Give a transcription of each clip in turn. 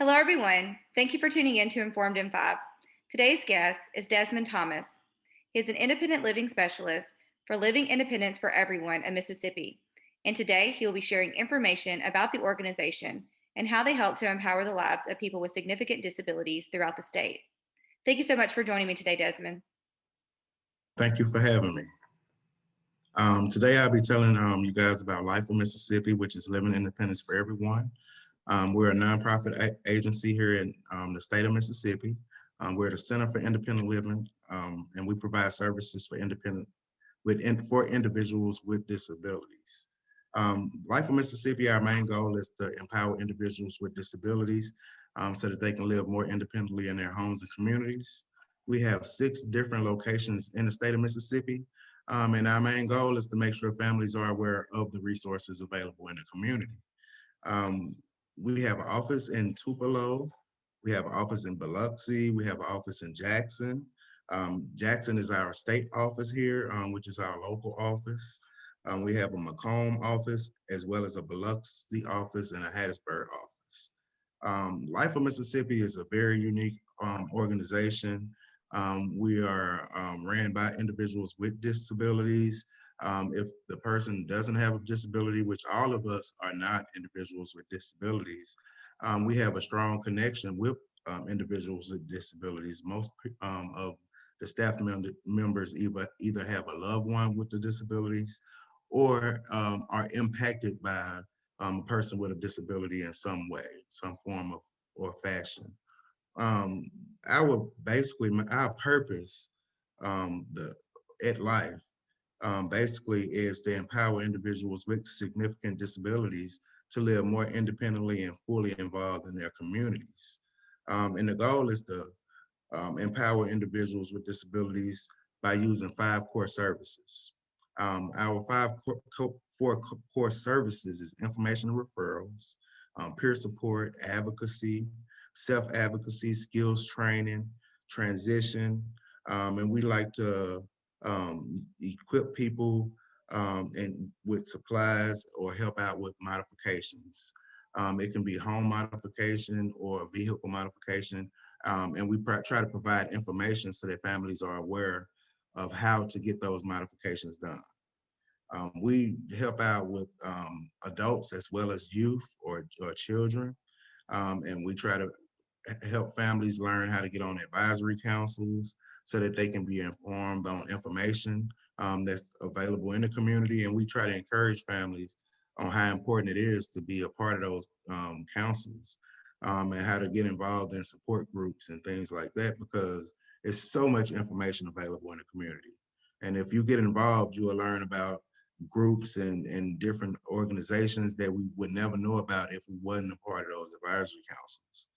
Hello, everyone. Thank you for tuning in to Informed in 5. Today's guest is Desmond Thomas. He is an independent living specialist for Living Independence for Everyone in Mississippi. And today he will be sharing information about the organization and how they help to empower the lives of people with significant disabilities throughout the state. Thank you so much for joining me today, Desmond. Thank you for having me. Today I'll be telling you guys about Life of Mississippi, which is Living Independence for Everyone. We're a nonprofit agency here in the state of Mississippi. We're the Center for Independent Living, and we provide services for for individuals with disabilities. Life of Mississippi, our main goal is to empower individuals with disabilities so that they can live more independently in their homes and communities. We have 6 different locations in the state of Mississippi, and our main goal is to make sure families are aware of the resources available in the community. Um, we have an office in Tupelo. We have an office in Biloxi. We have an office in Jackson. Jackson is our state office here, which is our local office. We have a Macomb office, as well as a Biloxi office and a Hattiesburg office. Life of Mississippi is a very unique organization. We are ran by individuals with disabilities. If the person doesn't have a disability, which all of us are not individuals with disabilities, we have a strong connection with individuals with disabilities. Most of the staff members either have a loved one with the disabilities or are impacted by a person with a disability in some way, some form of or fashion. Um, our purpose, the at life, basically is to empower individuals with significant disabilities to live more independently and fully involved in their communities. And the goal is to empower individuals with disabilities by using 5 core services. Our four core services is information and referrals, peer support, advocacy, self-advocacy, skills training, transition, and we like to equip people and with supplies or help out with modifications. It can be home modification or vehicle modification, and we try to provide information so that families are aware of how to get those modifications done. We help out with adults as well as youth or children, and we try to help families learn how to get on advisory councils so that they can be informed on information that's available in the community. And we try to encourage families on how important it is to be a part of those councils and how to get involved in support groups and things like that, because there's so much information available in the community. And if you get involved, you will learn about groups and different organizations that we would never know about if we wasn't a part of those advisory councils.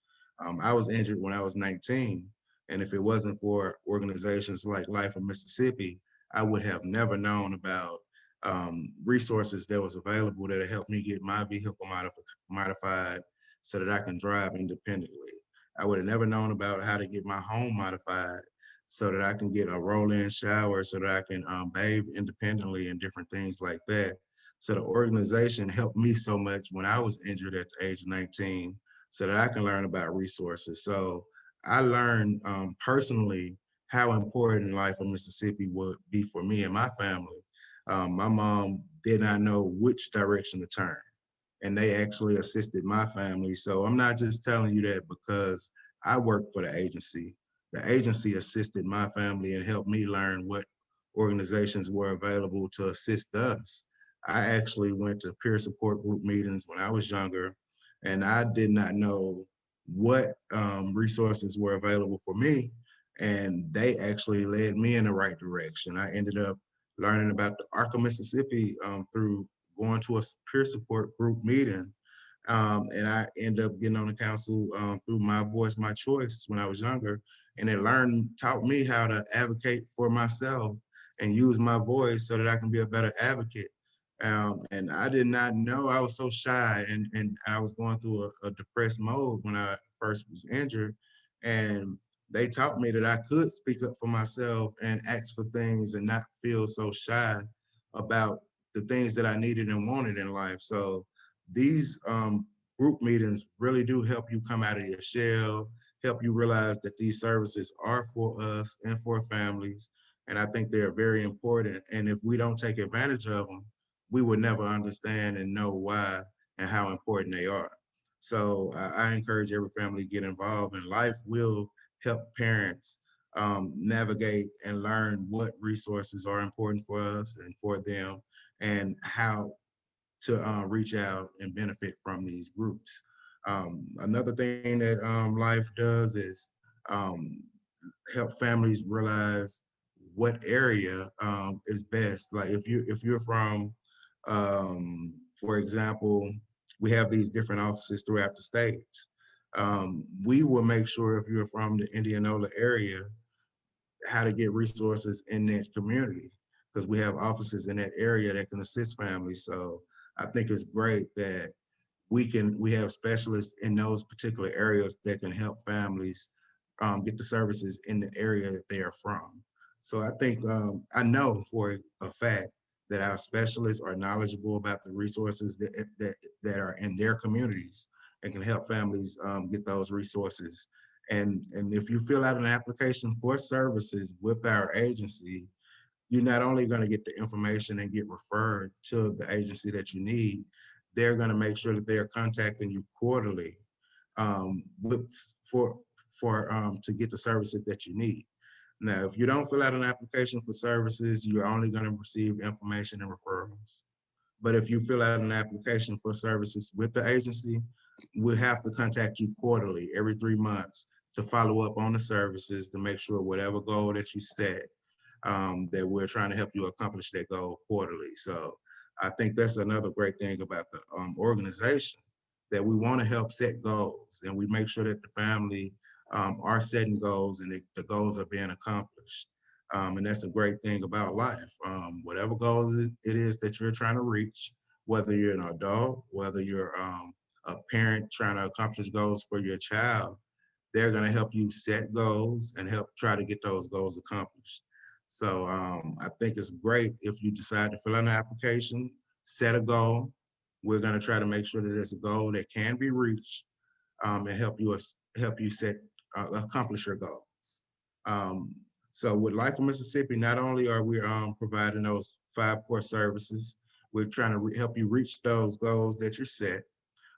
I was injured when I was 19, and if it wasn't for organizations like Life of Mississippi, I would have never known about resources that was available that helped me get my vehicle modified so that I can drive independently. I would have never known about how to get my home modified so that I can get a roll-in shower, so that I can bathe independently and different things like that. So the organization helped me so much when I was injured at the age of 19 so that I can learn about resources. So I learned personally how important Life of Mississippi would be for me and my family. My mom did not know which direction to turn, and they actually assisted my family. So I'm not just telling you that because I work for the agency. The agency assisted my family and helped me learn what organizations were available to assist us. I actually went to peer support group meetings when I was younger, and I did not know what resources were available for me. And they actually led me in the right direction. I ended up learning about the Arc of Mississippi through going to a peer support group meeting. And I ended up getting on the council through My Voice, My Choice when I was younger. And it taught me how to advocate for myself and use my voice so that I can be a better advocate. And I did not know, I was so shy, and I was going through a depressed mode when I first was injured. And they taught me that I could speak up for myself and ask for things and not feel so shy about the things that I needed and wanted in life. So these group meetings really do help you come out of your shell, help you realize that these services are for us and for families. And I think they're very important. And if we don't take advantage of them, we would never understand and know why and how important they are. So I encourage every family to get involved, and life will help parents navigate and learn what resources are important for us and for them, and how to reach out and benefit from these groups. Another thing that life does is um, help families realize what area is best. Like if you're from, for example, we have these different offices throughout the states. We will make sure if you're from the Indianola area, how to get resources in that community, because we have offices in that area that can assist families. So I think it's great that we have specialists in those particular areas that can help families get the services in the area that they are from. So I think I know for a fact that our specialists are knowledgeable about the resources that are in their communities and can help families get those resources. And if you fill out an application for services with our agency, you're not only going to get the information and get referred to the agency that you need, they're going to make sure that they're contacting you quarterly with for to get the services that you need. Now, if you don't fill out an application for services, you're only going to receive information and referrals. But if you fill out an application for services with the agency, we'll have to contact you quarterly, every 3 months, to follow up on the services to make sure whatever goal that you set, that we're trying to help you accomplish that goal quarterly. So I think that's another great thing about the organization, that we want to help set goals, and we make sure that the family are setting goals, and the goals are being accomplished. And that's a great thing about life. Whatever goals it is that you're trying to reach, whether you're an adult, whether you're a parent trying to accomplish goals for your child, they're going to help you set goals and help try to get those goals accomplished. So I think it's great if you decide to fill out an application, set a goal. We're going to try to make sure that it's a goal that can be reached, and help you set accomplish your goals. Um, so with Life of Mississippi, not only are we providing those 5 core services, we're trying to help you reach those goals that you set.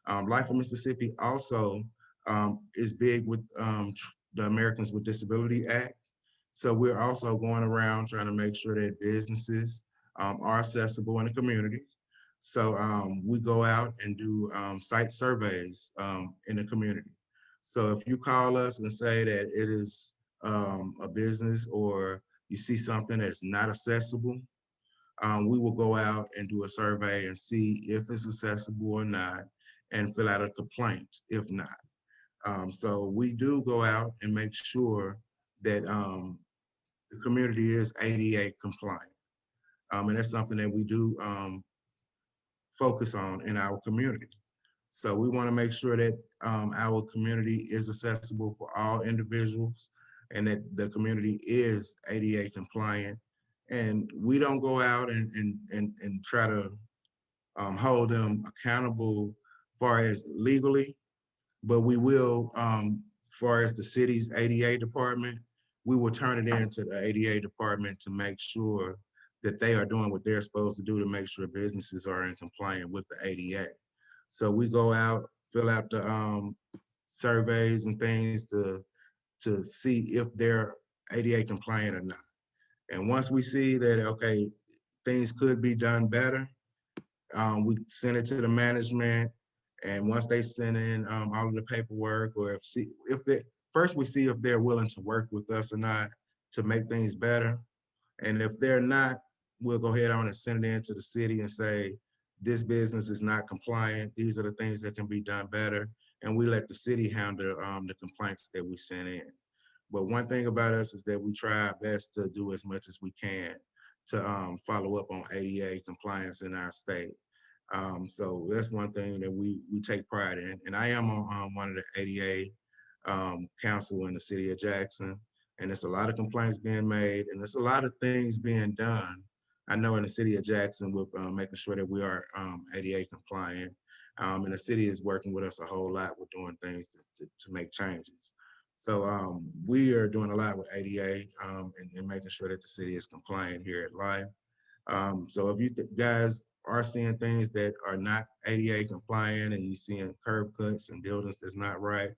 Life of Mississippi also is big with the Americans with Disability Act. So we're also going around trying to make sure that businesses are accessible in the community. So we go out and do site surveys in the community. So if you call us and say that it is a business, or you see something that's not accessible, we will go out and do a survey and see if it's accessible or not, and fill out a complaint if not. So we do go out and make sure that the community is ADA compliant. And that's something that we do focus on in our community. So we want to make sure that our community is accessible for all individuals, and that the community is ADA compliant. And we don't go out and try to hold them accountable far as legally, but we will, far as the city's ADA department, we will turn it into the ADA department to make sure that they are doing what they're supposed to do to make sure businesses are in compliance with the ADA. So we go out, fill out the surveys and things to see if they're ADA compliant or not. And once we see that, okay, things could be done better, we send it to the management, and once they send in all of the paperwork, or if they first we see if they're willing to work with us or not to make things better. And if they're not, we'll go ahead on and send it in to the city and say, this business is not compliant. These are the things that can be done better. And we let the city handle the complaints that we send in. But one thing about us is that we try our best to do as much as we can to follow up on ADA compliance in our state. So that's one thing that we take pride in. And I am on one of the ADA council in the city of Jackson, and there's a lot of complaints being made, and there's a lot of things being done. I know in the city of Jackson with making sure that we are ADA compliant. And the city is working with us a whole lot with doing things to make changes. So we are doing a lot with ADA and making sure that the city is compliant here at Life. So if you guys are seeing things that are not ADA compliant and you're seeing curb cuts and buildings that's not right,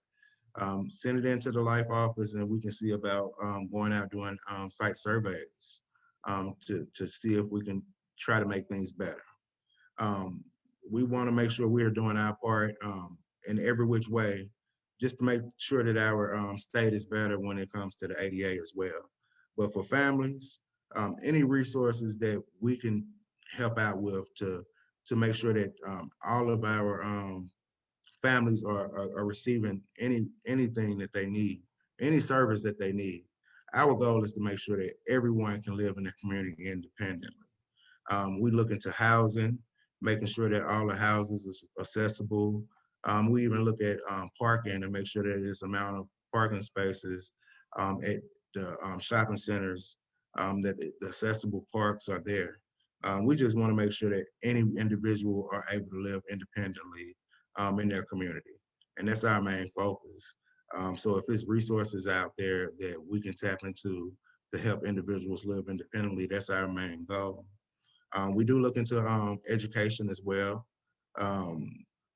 send it into the Life office and we can see about going out doing site surveys to see if we can try to make things better. Um, we want to make sure we are doing our part in every which way, just to make sure that our state is better when it comes to the ADA as well. But for families, any resources that we can help out with to make sure that all of our families are receiving anything that they need, any service that they need. Our goal is to make sure that everyone can live in the community independently. We look into housing, making sure that all the houses is accessible. We even look at parking to make sure that there's amount of parking spaces at the shopping centers, that the accessible parks are there. We just want to make sure that any individual are able to live independently in their community. And that's our main focus. So if there's resources out there that we can tap into to help individuals live independently, that's our main goal. We do look into education as well. Um,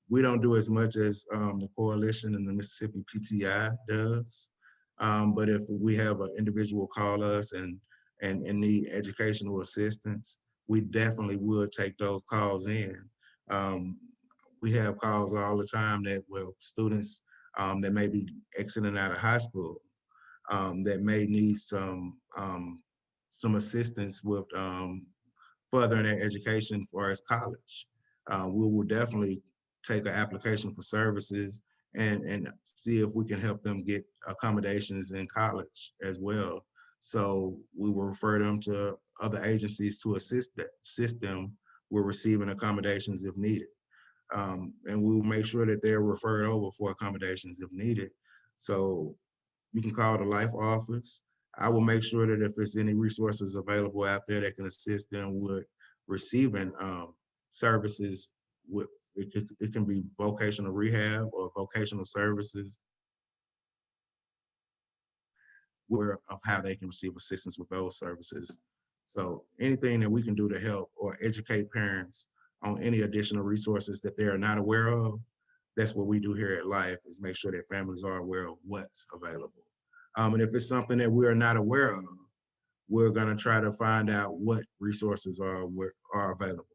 we don't do as much as the coalition and the Mississippi PTI does. But if we have an individual call us and need educational assistance, we definitely would take those calls in. Um, we have calls all the time that, well, students that may be exiting out of high school that may need some assistance with furthering their education for as college. We will definitely take an application for services and see if we can help them get accommodations in college as well. So we will refer them to other agencies to assist them with receiving accommodations if needed. And we will make sure that they're referred over for accommodations if needed. So you can call the Life office. I will make sure that if there's any resources available out there that can assist them with receiving services, with it can be vocational rehab or vocational services, where of how they can receive assistance with those services. So anything that we can do to help or educate parents on any additional resources that they are not aware of, that's what we do here at Life, is make sure that families are aware of what's available. And if it's something that we are not aware of, we're going to try to find out what resources are available.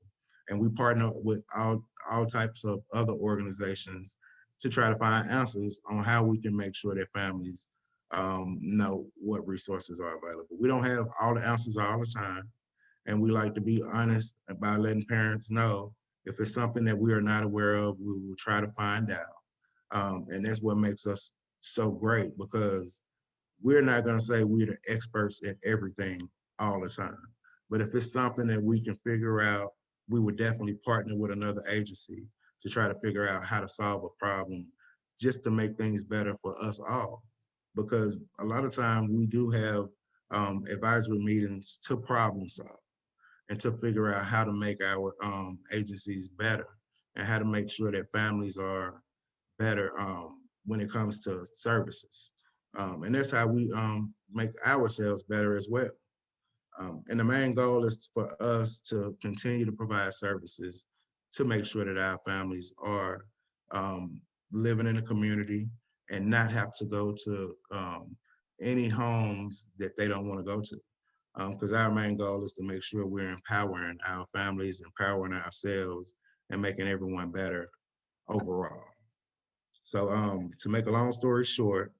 And we partner with all types of other organizations to try to find answers on how we can make sure that families know what resources are available. We don't have all the answers all the time, and we like to be honest about letting parents know if it's something that we are not aware of, we will try to find out. And that's what makes us so great, because we're not going to say we're the experts at everything all the time. But if it's something that we can figure out, we would definitely partner with another agency to try to figure out how to solve a problem just to make things better for us all. Because a lot of times we do have advisory meetings to problem solve and to figure out how to make our agencies better and how to make sure that families are better when it comes to services. And that's how we make ourselves better as well. And the main goal is for us to continue to provide services to make sure that our families are living in the community and not have to go to any homes that they don't want to go to. Because our main goal is to make sure we're empowering our families, empowering ourselves, and making everyone better overall. So to make a long story short,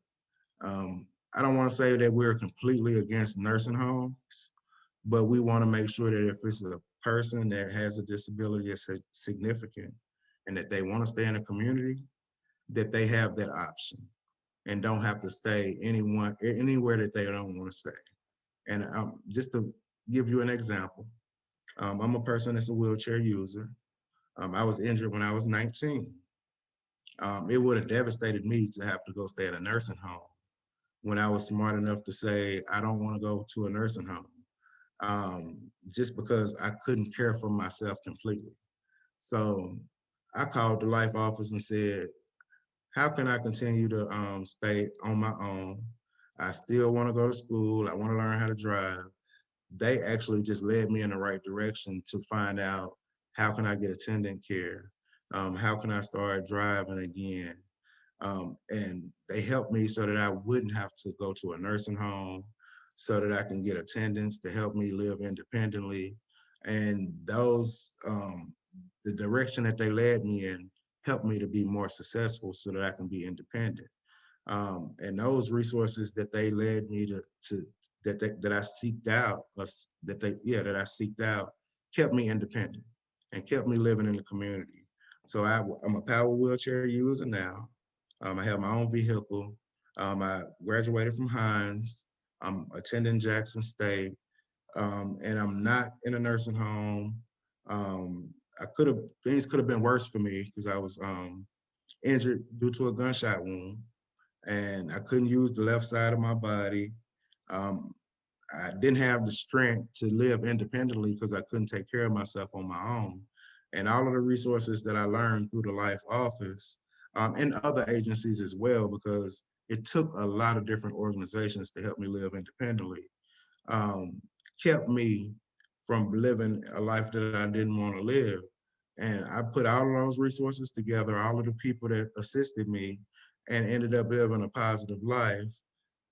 I don't want to say that we're completely against nursing homes, but we want to make sure that if it's a person that has a disability that's significant and that they want to stay in a community, that they have that option and don't have to stay anywhere that they don't want to stay. And just to give you an example, I'm a person that's a wheelchair user. I was injured when I was 19. It would have devastated me to have to go stay at a nursing home when I was smart enough to say, I don't want to go to a nursing home, just because I couldn't care for myself completely. So I called the life office and said, how can I continue to stay on my own? I still want to go to school. I want to learn how to drive. They actually just led me in the right direction to find out how can I get attendant care? How can I start driving again? And they helped me so that I wouldn't have to go to a nursing home, so that I can get attendance to help me live independently. And the direction that they led me in helped me to be more successful so that I can be independent. And those resources that they led me to that I seeked out, that I seeked out, kept me independent and kept me living in the community. So I'm a power wheelchair user now. I have my own vehicle. I graduated from Hines. I'm attending Jackson State, and I'm not in a nursing home. Things could have been worse for me because I was injured due to a gunshot wound, and I couldn't use the left side of my body. Um, I didn't have the strength to live independently because I couldn't take care of myself on my own. And all of the resources that I learned through the Life Office and other agencies as well, because it took a lot of different organizations to help me live independently, um, kept me from living a life that I didn't want to live. And I put all of those resources together, all of the people that assisted me, and ended up living a positive life.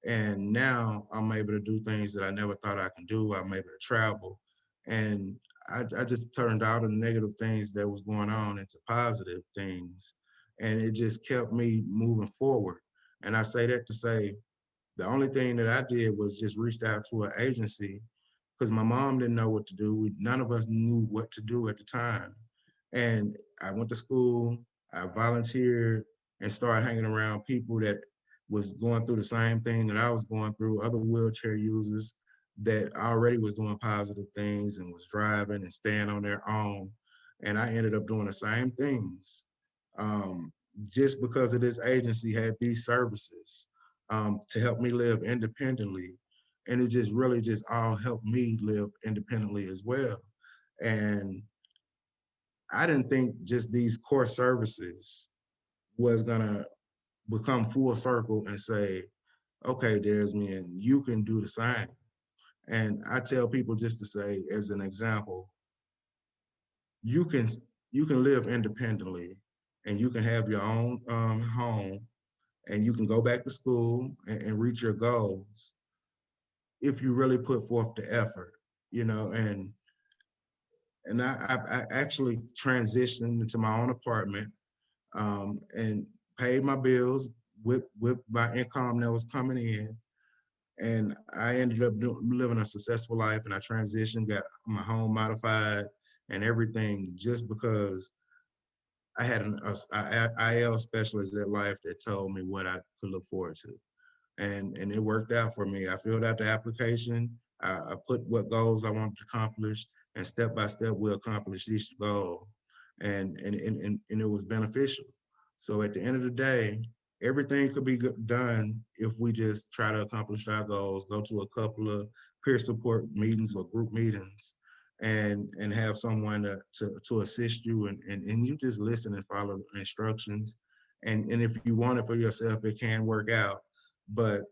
And now I'm able to do things that I never thought I could do. I'm able to travel. And I just turned all the negative things that was going on into positive things. And it just kept me moving forward. And I say that to say the only thing that I did was just reached out to an agency because my mom didn't know what to do. None of us knew what to do at the time. And I went to school, I volunteered and started hanging around people that was going through the same thing that I was going through, other wheelchair users that already was doing positive things and was driving and staying on their own. And I ended up doing the same things. Um, just because of this agency had these services to help me live independently. And it just really just all helped me live independently as well. And I didn't think just these core services was gonna become full circle and say, okay, Desmond, you can do the same. And I tell people just to say, as an example, you can you can live independently and you can have your own home and you can go back to school and reach your goals if you really put forth the effort, you know. And I actually transitioned into my own apartment and paid my bills with my income that was coming in. And I ended up living a successful life, and I transitioned, got my home modified and everything just because I had an IL specialist at Life that told me what I could look forward to. And it worked out for me. I filled out the application. I put what goals I wanted to accomplish, and step by step we accomplished each goal, and it was beneficial. So at the end of the day, everything could be done if we just try to accomplish our goals. Go to a couple of peer support meetings or group meetings, and have someone to assist you, and you just listen and follow instructions. And if you want it for yourself, it can work out, but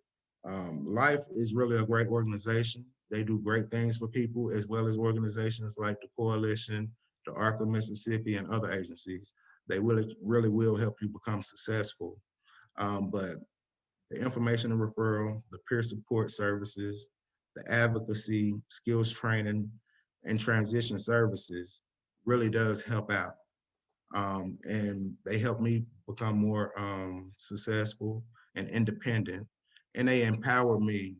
Life is really a great organization. They do great things for people, as well as organizations like the Coalition, the ARC of Mississippi, and other agencies. They really will help you become successful. But the information and referral, the peer support services, the advocacy, skills training, and transition services really does help out. And they help me become more successful and independent. And they empower me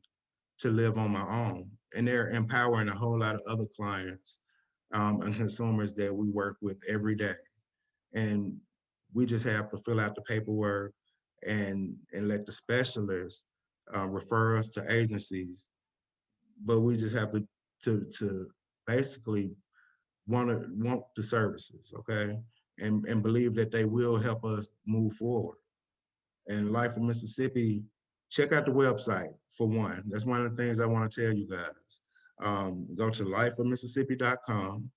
to live on my own. And they're empowering a whole lot of other clients and consumers that we work with every day. And we just have to fill out the paperwork and let the specialists refer us to agencies. But we just have to basically want the services, okay, and believe that they will help us move forward. And Life in Mississippi, check out the website for one. That's one of the things I want to tell you guys. Go to lifeofmississippi.com.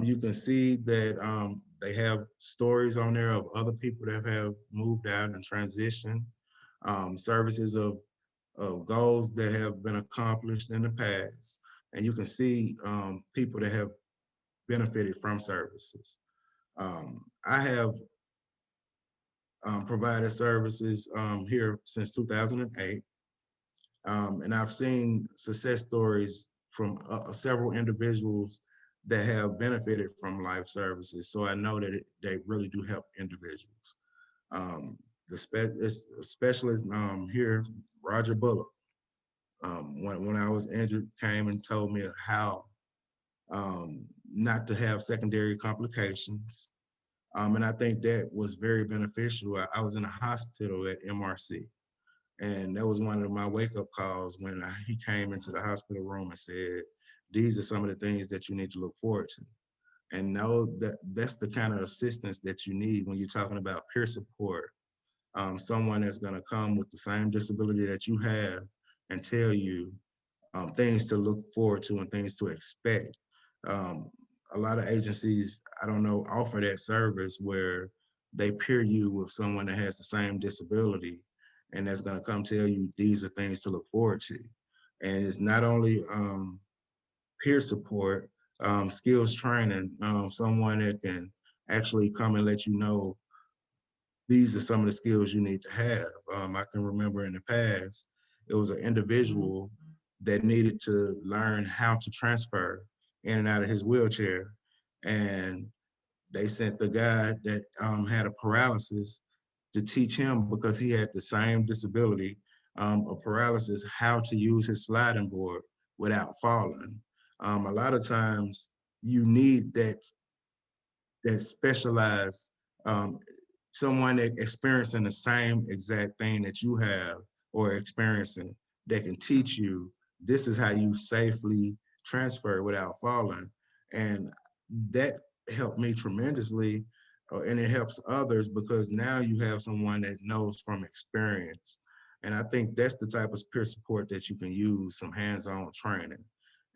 You can see that They have stories on there of other people that have moved out and transitioned, services of goals that have been accomplished in the past. And you can see people that have benefited from services. I have provided services here since 2008. And I've seen success stories from several individuals that have benefited from life services. So I know that they really do help individuals. The specialist here, Roger Bullock, when I was injured, came and told me how not to have secondary complications. And I think that was very beneficial. I was in a hospital at MRC, and that was one of my wake up calls when he came into the hospital room and said, "These are some of the things that you need to look forward to." And know that that's the kind of assistance that you need when you're talking about peer support. Someone that's going to come with the same disability that you have and tell you things to look forward to and things to expect. Um, a lot of agencies, I don't know, offer that service where they peer you with someone that has the same disability and that's going to come tell you these are things to look forward to. And it's not only peer support, skills training, someone that can actually come and let you know these are some of the skills you need to have. I can remember in the past, it was an individual that needed to learn how to transfer in and out of his wheelchair. And they sent the guy that had a paralysis to teach him because he had the same disability of paralysis, how to use his sliding board without falling. A lot of times you need that specialized um, someone that experiencing the same exact thing that you have or experiencing that can teach you this is how you safely transfer without falling. And that helped me tremendously. And it helps others because now you have someone that knows from experience. And I think that's the type of peer support that you can use, some hands-on training.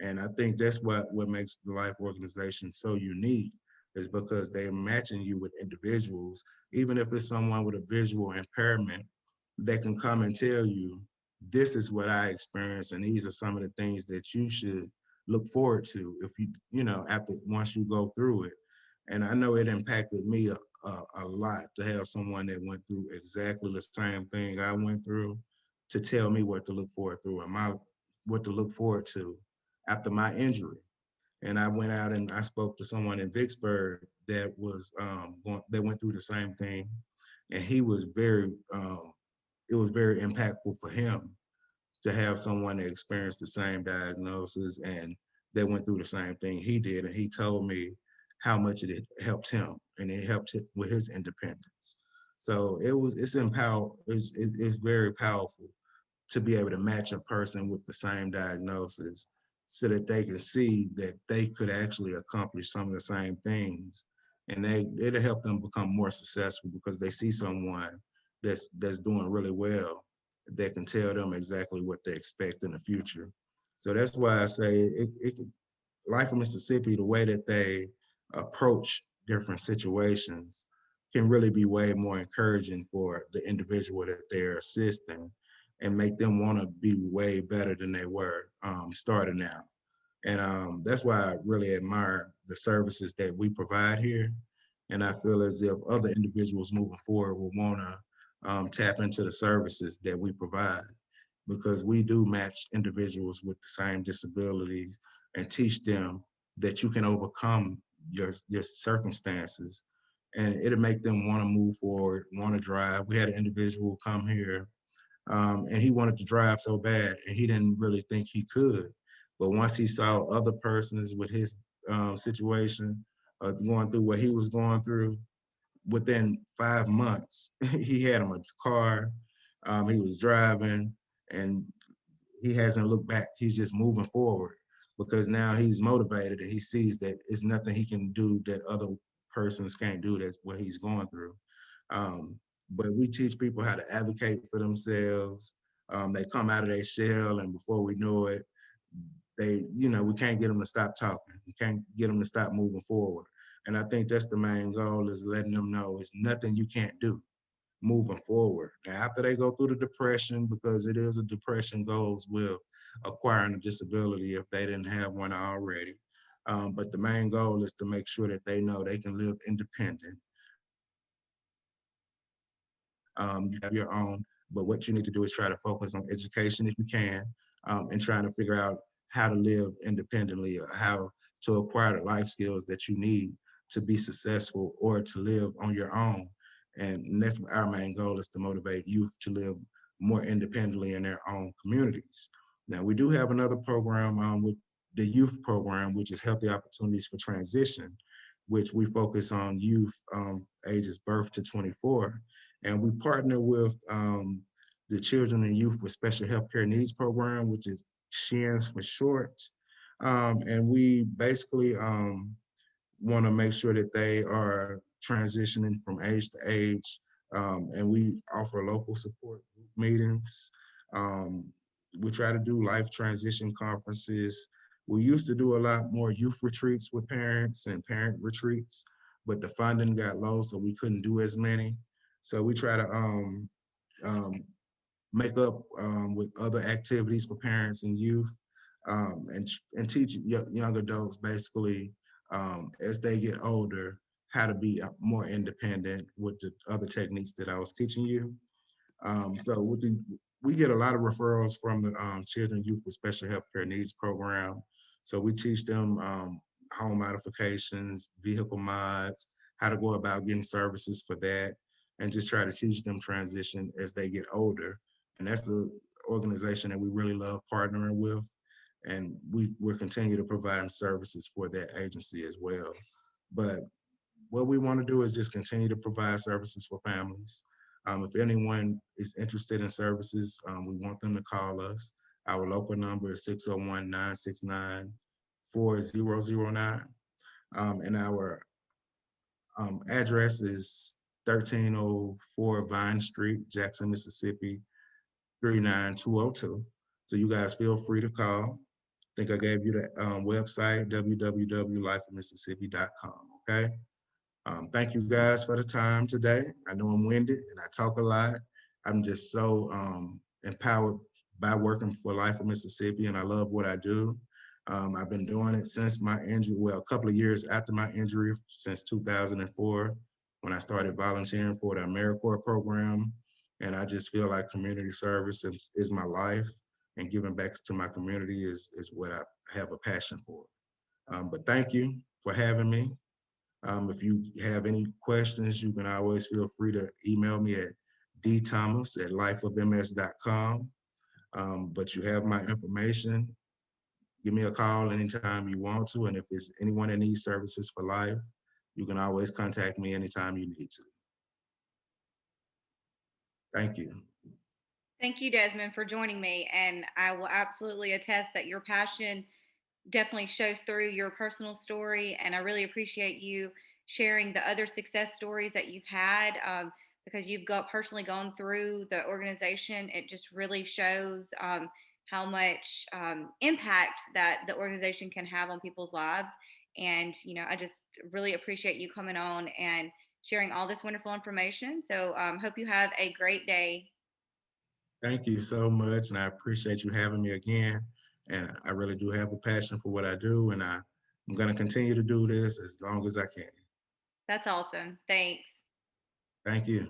And I think that's what makes the Life organization so unique is because they're matching you with individuals, even if it's someone with a visual impairment, they can come and tell you, this is what I experienced, and these are some of the things that you should look forward to if after once you go through it. And I know it impacted me a lot to have someone that went through exactly the same thing I went through to tell me what to look forward through and what to look forward to after my injury. And I went out and I spoke to someone in Vicksburg that was that went through the same thing, and he was very it was very impactful for him to have someone that experienced the same diagnosis and that went through the same thing he did, and he told me how much it helped him and it helped him with his independence. So it's very powerful to be able to match a person with the same diagnosis so that they can see that they could actually accomplish some of the same things, and it'll help them become more successful because they see someone that's doing really well that can tell them exactly what they expect in the future. So that's why I say Life of Mississippi, the way that they approach different situations can really be way more encouraging for the individual that they're assisting and make them want to be way better than they were starting out. And that's why I really admire the services that we provide here. And I feel as if other individuals moving forward will want to tap into the services that we provide because we do match individuals with the same disabilities and teach them that you can overcome your circumstances, and it'll make them want to move forward, want to drive. We had an individual come here and he wanted to drive so bad and he didn't really think he could. But once he saw other persons with his situation going through what he was going through, within 5 months, he had him a car, he was driving, and he hasn't looked back. He's just moving forward because now he's motivated and he sees that it's nothing he can do that other persons can't do. That's what he's going through. But we teach people how to advocate for themselves. They come out of their shell, and before we know it, we can't get them to stop talking. We can't get them to stop moving forward. And I think that's the main goal, is letting them know it's nothing you can't do moving forward. Now, after they go through the depression, because it is a depression goes with acquiring a disability if they didn't have one already. But the main goal is to make sure that they know they can live independent. You have your own, but what you need to do is try to focus on education if you can, and trying to figure out how to live independently, or how to acquire the life skills that you need to be successful or to live on your own. And that's our main goal, is to motivate youth to live more independently in their own communities. Now, we do have another program with the youth program, which is Healthy Opportunities for Transition, which we focus on youth ages birth to 24. And we partner with the Children and Youth with Special Healthcare Needs Program, which is SHINS for short. And we basically want to make sure that they are transitioning from age to age. And we offer local support group meetings. Um, we try to do life transition conferences. We used to do a lot more youth retreats with parents and parent retreats, but the funding got low, so we couldn't do as many. So we try to um, make up with other activities for parents and youth, and teach young adults basically, as they get older, how to be more independent with the other techniques that I was teaching you. So we get a lot of referrals from the Children and Youth with Special Healthcare Needs program. So we teach them home modifications, vehicle mods, how to go about getting services for that, and just try to teach them transition as they get older. And that's the organization that we really love partnering with. And we're continue to provide services for that agency as well. But what we want to do is just continue to provide services for families. If anyone is interested in services, we want them to call us. Our local number is 601-969-4009. And our address is 1304 Vine Street, Jackson, Mississippi, 39202. So you guys feel free to call. I think I gave you the website, www.lifeofmississippi.com, okay? Thank you guys for the time today. I know I'm winded and I talk a lot. I'm just so empowered by working for Life of Mississippi, and I love what I do. I've been doing it since my injury, well, a couple of years after my injury, since 2004, when I started volunteering for the AmeriCorps program. And I just feel like community service is my life, and giving back to my community is what I have a passion for. But thank you for having me. If you have any questions, you can always feel free to email me at dthomas@lifeofms.com. But you have my information. Give me a call anytime you want to. And if it's anyone that needs services for life, you can always contact me anytime you need to. Thank you. Thank you, Desmond, for joining me. And I will absolutely attest that your passion definitely shows through your personal story. And I really appreciate you sharing the other success stories that you've had, because you've personally gone through the organization. It just really shows how much impact that the organization can have on people's lives. And, I just really appreciate you coming on and sharing all this wonderful information. So hope you have a great day. Thank you so much. And I appreciate you having me again. And I really do have a passion for what I do. And I'm going to continue to do this as long as I can. That's awesome. Thanks. Thank you.